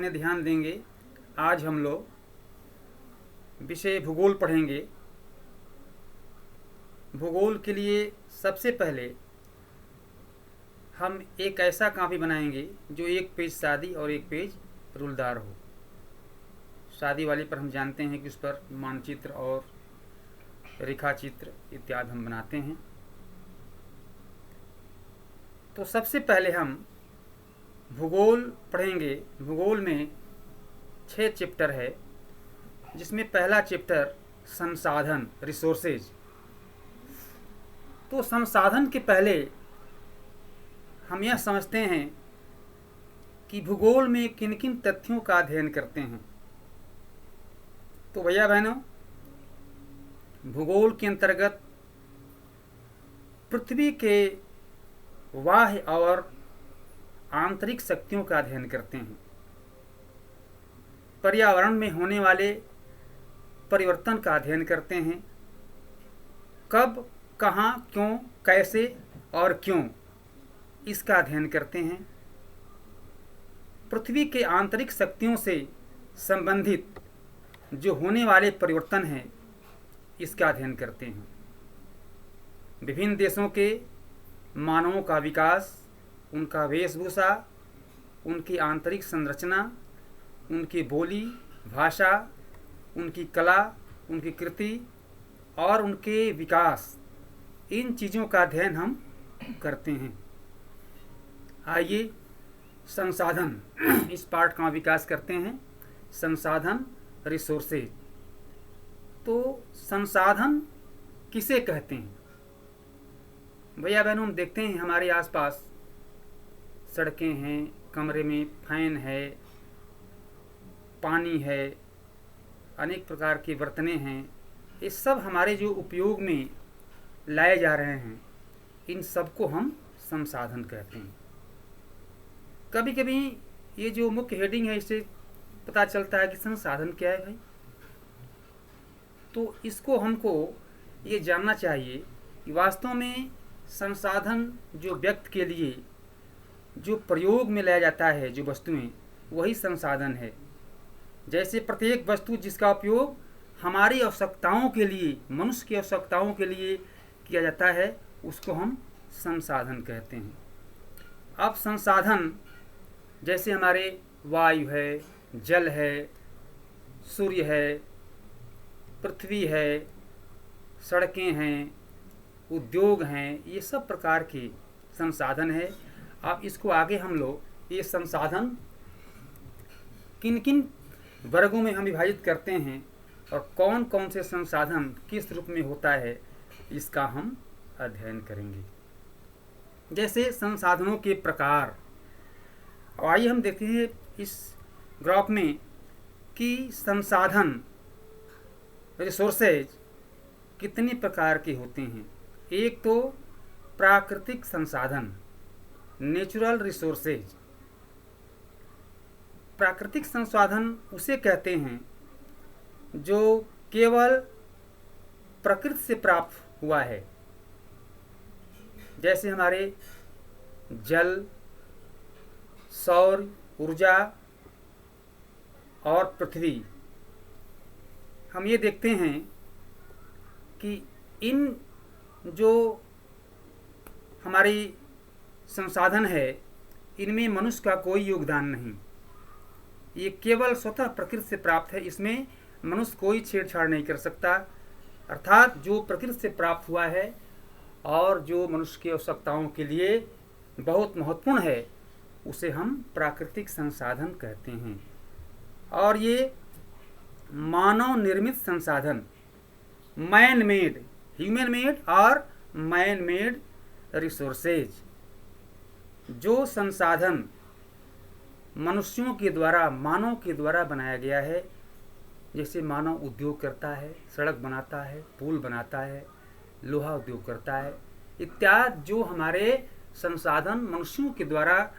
में ध्यान देंगे। आज हम लोग विषय भूगोल पढ़ेंगे। भूगोल के लिए सबसे पहले हम एक ऐसा कॉपी बनाएंगे जो एक पेज सादी और एक पेज रूलदार हो। सादी वाले पर हम जानते हैं कि उस पर मानचित्र और रेखा चित्र इत्यादि हम बनाते हैं। तो सबसे पहले हम भूगोल पढ़ेंगे। भूगोल में 6 चैप्टर है, जिसमें पहला चैप्टर संसाधन, रिसोर्सेज। तो संसाधन के पहले हम यह समझते हैं कि भूगोल में किन किन तथ्यों का अध्ययन करते हैं। तो भैया बहनों, भूगोल के अंतर्गत पृथ्वी के बाह्य और आंतरिक शक्तियों का अध्ययन करते हैं। पर्यावरण में होने वाले परिवर्तन का अध्ययन करते हैं। कब, कहाँ, क्यों, कैसे और क्यों, इसका अध्ययन करते हैं। पृथ्वी के आंतरिक शक्तियों से संबंधित जो होने वाले परिवर्तन हैं, इसका अध्ययन करते हैं। विभिन्न देशों के मानवों का विकास, उनका वेशभूषा, उनकी आंतरिक संरचना, उनकी बोली, भाषा, उनकी कला, उनकी कृति और उनके विकास, इन चीज़ों का अध्ययन हम करते हैं। आइए संसाधन इस पार्ट का विकास करते हैं। संसाधन, रिसोर्सेज। तो संसाधन किसे कहते हैं? भैया बहनों, हम देखते हैं हमारे आसपास सड़कें हैं, कमरे में फैन है, पानी है, अनेक प्रकार के बर्तने हैं। ये सब हमारे जो उपयोग में लाए जा रहे हैं, इन सब को हम संसाधन कहते हैं। कभी कभी ये जो मुख्य हेडिंग है, इससे पता चलता है कि संसाधन क्या है भाई। तो इसको हमको ये जानना चाहिए कि वास्तव में संसाधन जो व्यक्ति के लिए जो प्रयोग में लाया जाता है, जो वस्तुएं, वही संसाधन है। जैसे प्रत्येक वस्तु जिसका उपयोग हमारी आवश्यकताओं के लिए, मनुष्य की आवश्यकताओं के लिए किया जाता है, उसको हम संसाधन कहते हैं। अब संसाधन जैसे हमारे वायु है, जल है, सूर्य है, पृथ्वी है, सड़कें हैं, उद्योग हैं, ये सब प्रकार के संसाधन है। अब इसको आगे हम लोग ये संसाधन किन किन वर्गों में हम विभाजित करते हैं और कौन कौन से संसाधन किस रूप में होता है, इसका हम अध्ययन करेंगे। जैसे संसाधनों के प्रकार, आइए हम देखते हैं इस ग्राफ में कि संसाधन, रिसोर्सेज, कितने प्रकार के होते हैं। एक तो प्राकृतिक संसाधन, नेचुरल रिसोर्सेज। प्राकृतिक संसाधन उसे कहते हैं जो केवल प्रकृति से प्राप्त हुआ है। जैसे हमारे जल, सौर ऊर्जा और पृथ्वी। हम ये देखते हैं कि इन जो हमारी संसाधन है, इनमें मनुष्य का कोई योगदान नहीं। ये केवल स्वतः प्रकृति से प्राप्त है, इसमें मनुष्य कोई छेड़छाड़ नहीं कर सकता। अर्थात जो प्रकृति से प्राप्त हुआ है और जो मनुष्य की आवश्यकताओं के लिए बहुत महत्वपूर्ण है, उसे हम प्राकृतिक संसाधन कहते हैं। और ये मानव निर्मित संसाधन, मैन मेड, ह्यूमन मेड और मैन मेड रिसोर्सेज, जो संसाधन मनुष्यों के द्वारा, मानव के द्वारा बनाया गया है। जैसे मानव उद्योग करता है, सड़क बनाता है, पुल बनाता है, लोहा उद्योग करता है, इत्यादि जो हमारे संसाधन मनुष्यों के द्वारा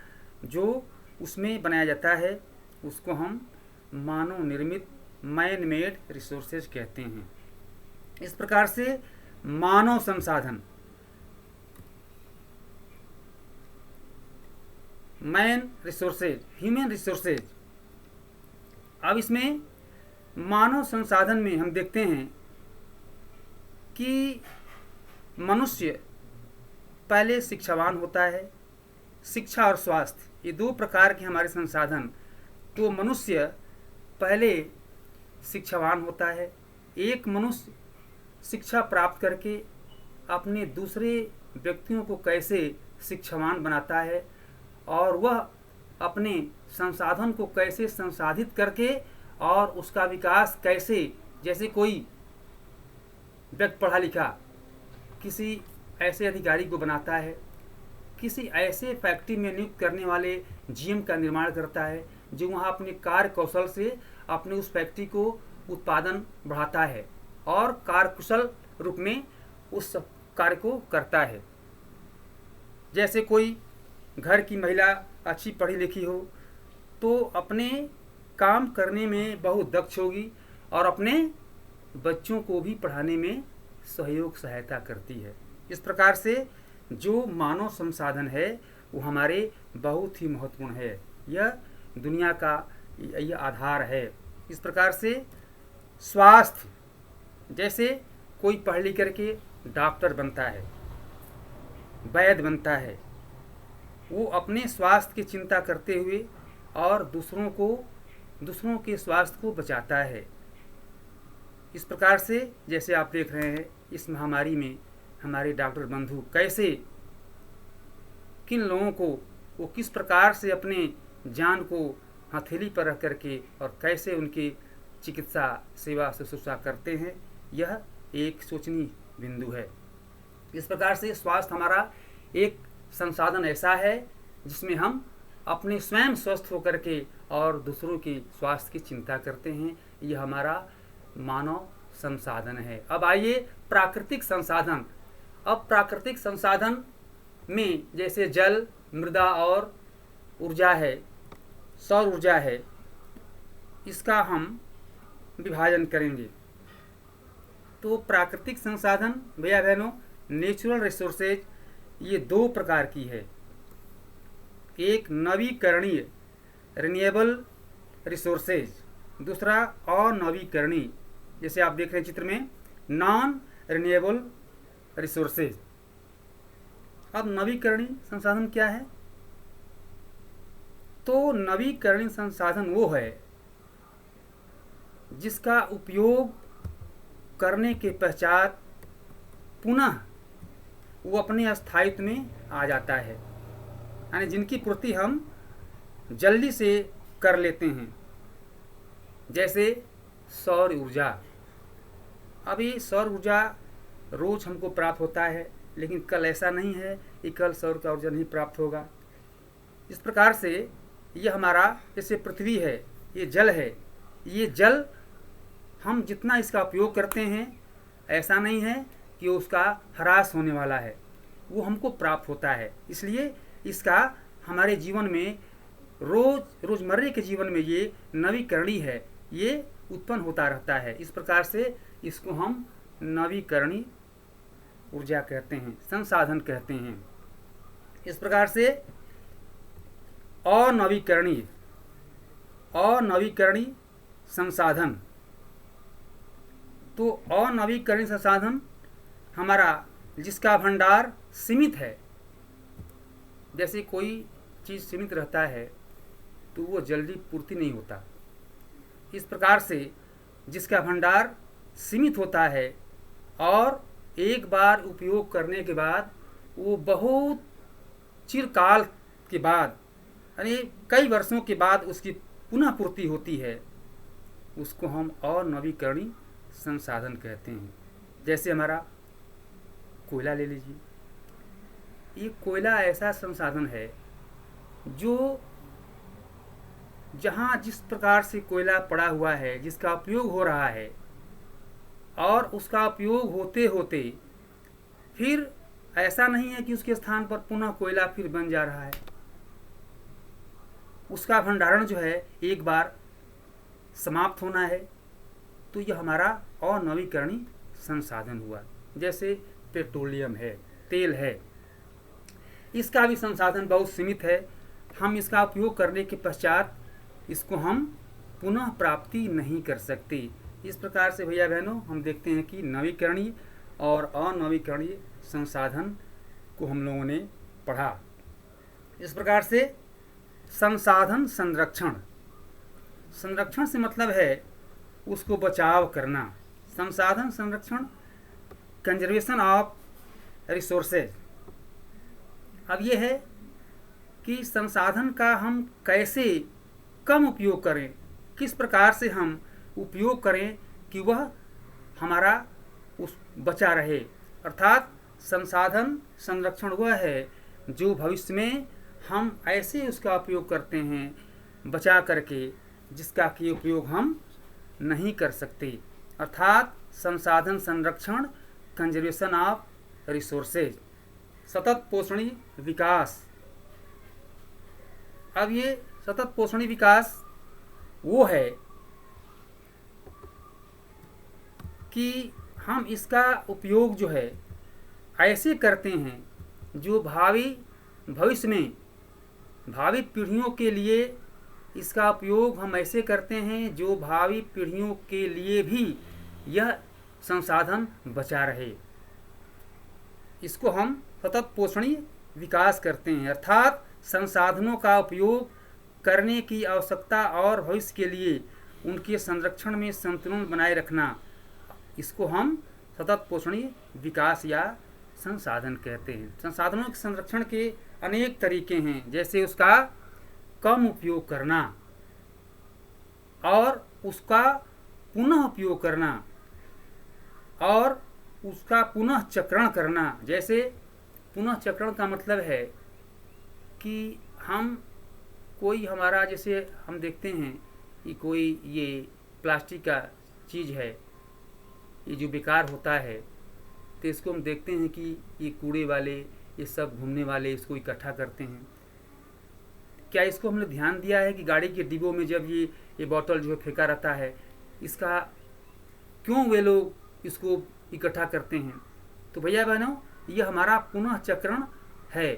जो उसमें बनाया जाता है, उसको हम मानव निर्मित, मैन मेड रिसोर्सेज कहते हैं। इस प्रकार से मानव संसाधन, मैन रिसोर्सेज, ह्यूमन रिसोर्सेज, अब इसमें मानव संसाधन में हम देखते हैं कि मनुष्य पहले शिक्षावान होता है। शिक्षा और स्वास्थ्य ये दो प्रकार के हमारे संसाधन। तो मनुष्य पहले शिक्षावान होता है। एक मनुष्य शिक्षा प्राप्त करके अपने दूसरे व्यक्तियों को कैसे शिक्षावान बनाता है और वह अपने संसाधन को कैसे संसाधित करके और उसका विकास कैसे, जैसे कोई व्यक्ति पढ़ा लिखा किसी ऐसे अधिकारी को बनाता है, किसी ऐसे फैक्ट्री में नियुक्त करने वाले जीएम का निर्माण करता है जो वहाँ अपने कार्य कौशल से अपने उस फैक्ट्री को उत्पादन बढ़ाता है और कार्यकुशल रूप में उस कार्य को करता है। जैसे कोई घर की महिला अच्छी पढ़ी लिखी हो तो अपने काम करने में बहुत दक्ष होगी और अपने बच्चों को भी पढ़ाने में सहयोग सहायता करती है। इस प्रकार से जो मानव संसाधन है वो हमारे बहुत ही महत्वपूर्ण है। यह दुनिया का यह आधार है। इस प्रकार से स्वास्थ्य, जैसे कोई पढ़ लिख करके डॉक्टर बनता है, वैद्य बनता है, वो अपने स्वास्थ्य की चिंता करते हुए और दूसरों के स्वास्थ्य को बचाता है। इस प्रकार से जैसे आप देख रहे हैं इस महामारी में हमारे डॉक्टर बंधु कैसे किन लोगों को वो किस प्रकार से अपने जान को हथेली पर रख करके और कैसे उनकी चिकित्सा सेवा शुश्रूषा करते हैं, यह एक सोचनीय बिंदु है। इस प्रकार से स्वास्थ्य हमारा एक संसाधन ऐसा है जिसमें हम अपने स्वयं स्वस्थ होकर के और दूसरों के स्वास्थ्य की चिंता करते हैं। यह हमारा मानव संसाधन है। अब आइए प्राकृतिक संसाधन। अब प्राकृतिक संसाधन में जैसे जल, मृदा और ऊर्जा है, सौर ऊर्जा है, इसका हम विभाजन करेंगे। तो प्राकृतिक संसाधन भैया बहनों, नेचुरल रिसोर्सेज, ये दो प्रकार की है। एक नवीकरणीय रिन्यूएबल रिसोर्सेज, दूसरा अनवीकरणीय, जैसे आप देख रहे हैं चित्र में, नॉन रिन्यूएबल रिसोर्सेज। अब नवीकरणीय संसाधन क्या है? तो नवीकरणीय संसाधन वो है जिसका उपयोग करने के पश्चात पुनः वो अपने स्थायित्व में आ जाता है, यानी जिनकी पूर्ति हम जल्दी से कर लेते हैं। जैसे सौर ऊर्जा। अभी सौर ऊर्जा रोज हमको प्राप्त होता है, लेकिन कल ऐसा नहीं है कि कल सौर का ऊर्जा नहीं प्राप्त होगा। इस प्रकार से ये हमारा, जैसे पृथ्वी है, ये जल है, ये जल हम जितना इसका उपयोग करते हैं ऐसा नहीं है कि उसका ह्रास होने वाला है, वो हमको प्राप्त होता है। इसलिए इसका हमारे जीवन में रोजमर्रे के जीवन में ये नवीकरणीय है, ये उत्पन्न होता रहता है। इस प्रकार से इसको हम नवीकरणीय ऊर्जा कहते हैं, संसाधन कहते हैं। इस प्रकार से अनवीकरणीय संसाधन। तो अनवीकरणीय संसाधन हमारा जिसका भंडार सीमित है। जैसे कोई चीज़ सीमित रहता है तो वो जल्दी पूर्ति नहीं होता। इस प्रकार से जिसका भंडार सीमित होता है और एक बार उपयोग करने के बाद वो बहुत चिरकाल के बाद, यानी कई वर्षों के बाद उसकी पुनः पूर्ति होती है, उसको हम अनवीकरणीय संसाधन कहते हैं। जैसे हमारा कोयला ले लीजिए। ये कोयला ऐसा संसाधन है जो जहाँ जिस प्रकार से कोयला पड़ा हुआ है, जिसका उपयोग हो रहा है, और उसका उपयोग होते होते फिर ऐसा नहीं है कि उसके स्थान पर पुनः कोयला फिर बन जा रहा है। उसका भंडारण जो है एक बार समाप्त होना है, तो यह हमारा अनवीकरणीय संसाधन हुआ। जैसे पेट्रोलियम है, तेल है, इसका भी संसाधन बहुत सीमित है। हम इसका उपयोग करने के पश्चात इसको हम पुनः प्राप्ति नहीं कर सकते। इस प्रकार से भैया बहनों हम देखते हैं कि नवीकरणीय और अनवीकरणीय संसाधन को हम लोगों ने पढ़ा। इस प्रकार से संसाधन संरक्षण, संरक्षण से मतलब है उसको बचाव करना। संसाधन संरक्षण, कंजर्वेशन ऑफ रिसोर्सेज। अब ये है कि संसाधन का हम कैसे कम उपयोग करें, किस प्रकार से हम उपयोग करें कि वह हमारा उस बचा रहे। अर्थात संसाधन संरक्षण वह है जो भविष्य में हम ऐसे उसका उपयोग करते हैं बचा करके जिसका कि उपयोग हम नहीं कर सकते। अर्थात संसाधन संरक्षण, कंजर्वेशन ऑफ रिसोर्सेज, सतत पोषणीय विकास। अब ये सतत पोषणीय विकास वो है कि हम इसका उपयोग जो है ऐसे करते हैं जो भविष्य में भावी पीढ़ियों के लिए इसका उपयोग हम ऐसे करते हैं जो भावी पीढ़ियों के लिए भी यह संसाधन बचा रहे। इसको हम सतत पोषणीय विकास करते हैं। अर्थात संसाधनों का उपयोग करने की आवश्यकता और भविष्य के लिए उनके संरक्षण में संतुलन बनाए रखना, इसको हम सतत पोषणीय विकास या संसाधन कहते हैं। संसाधनों के संरक्षण के अनेक तरीके हैं, जैसे उसका कम उपयोग करना और उसका पुनः उपयोग करना और उसका पुनः चक्रण करना। जैसे पुनः चक्रण का मतलब है कि हम कोई हमारा, जैसे हम देखते हैं कि कोई ये प्लास्टिक का चीज़ है, ये जो बेकार होता है, तो इसको हम देखते हैं कि ये कूड़े वाले, ये सब घूमने वाले इसको इकट्ठा करते हैं। क्या इसको हमने ध्यान दिया है कि गाड़ी के डिब्बों में जब ये बोतल जो है फेंका रहता है, इसका क्यों वे लोग इसको इकट्ठा करते हैं? तो भैया बहनों, ये हमारा पुनः चक्रण है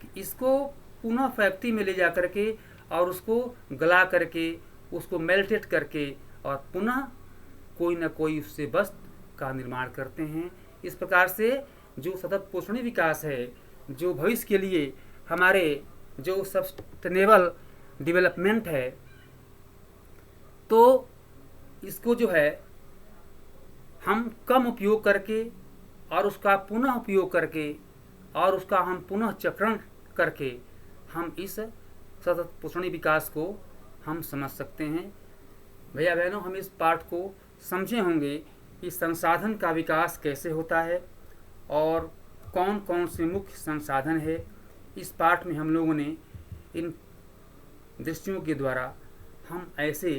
कि इसको पुनः फैक्ट्री में ले जा करके और उसको गला करके, उसको मेल्टेड करके और पुनः कोई ना कोई उससे वस्तु का निर्माण करते हैं। इस प्रकार से जो सतत पोषणीय विकास है, जो भविष्य के लिए हमारे जो सस्टेनेबल डेवलपमेंट है, तो इसको जो है हम कम उपयोग करके और उसका पुनः उपयोग करके और उसका हम पुनः चक्रण करके हम इस सतत पोषणीय विकास को हम समझ सकते हैं। भैया बहनों, हम इस पाठ को समझे होंगे कि संसाधन का विकास कैसे होता है और कौन कौन से मुख्य संसाधन है। इस पाठ में हम लोगों ने इन दृष्टियों के द्वारा हम ऐसे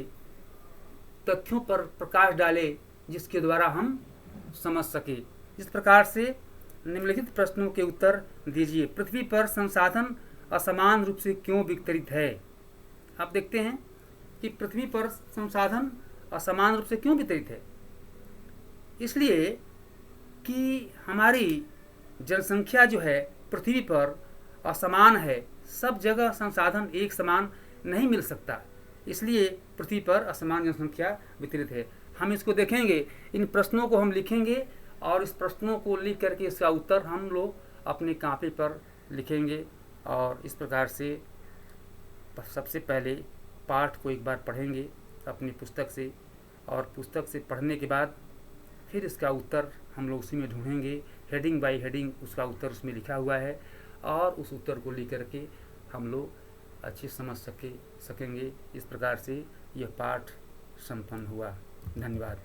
तथ्यों पर प्रकाश डाले जिसके द्वारा हम समझ सके। इस प्रकार से निम्नलिखित प्रश्नों के उत्तर दीजिए। पृथ्वी पर संसाधन असमान रूप से क्यों वितरित है? आप देखते हैं कि पृथ्वी पर संसाधन असमान रूप से क्यों वितरित है। इसलिए कि हमारी जनसंख्या जो है पृथ्वी पर असमान है, सब जगह संसाधन एक समान नहीं मिल सकता, इसलिए पृथ्वी पर असमान जनसंख्या वितरित है। हम इसको देखेंगे, इन प्रश्नों को हम लिखेंगे और इस प्रश्नों को लिख करके इसका उत्तर हम लोग अपने कॉपी पर लिखेंगे। और इस प्रकार से सबसे पहले पाठ को एक बार पढ़ेंगे अपनी पुस्तक से, और पुस्तक से पढ़ने के बाद फिर इसका उत्तर हम लोग उसी में ढूंढेंगे। हेडिंग बाय हेडिंग उसका उत्तर उसमें लिखा हुआ है और उस उत्तर को लिख करके हम लोग अच्छे समझ सकेंगे। इस प्रकार से यह पाठ संपन्न हुआ। धन्यवाद।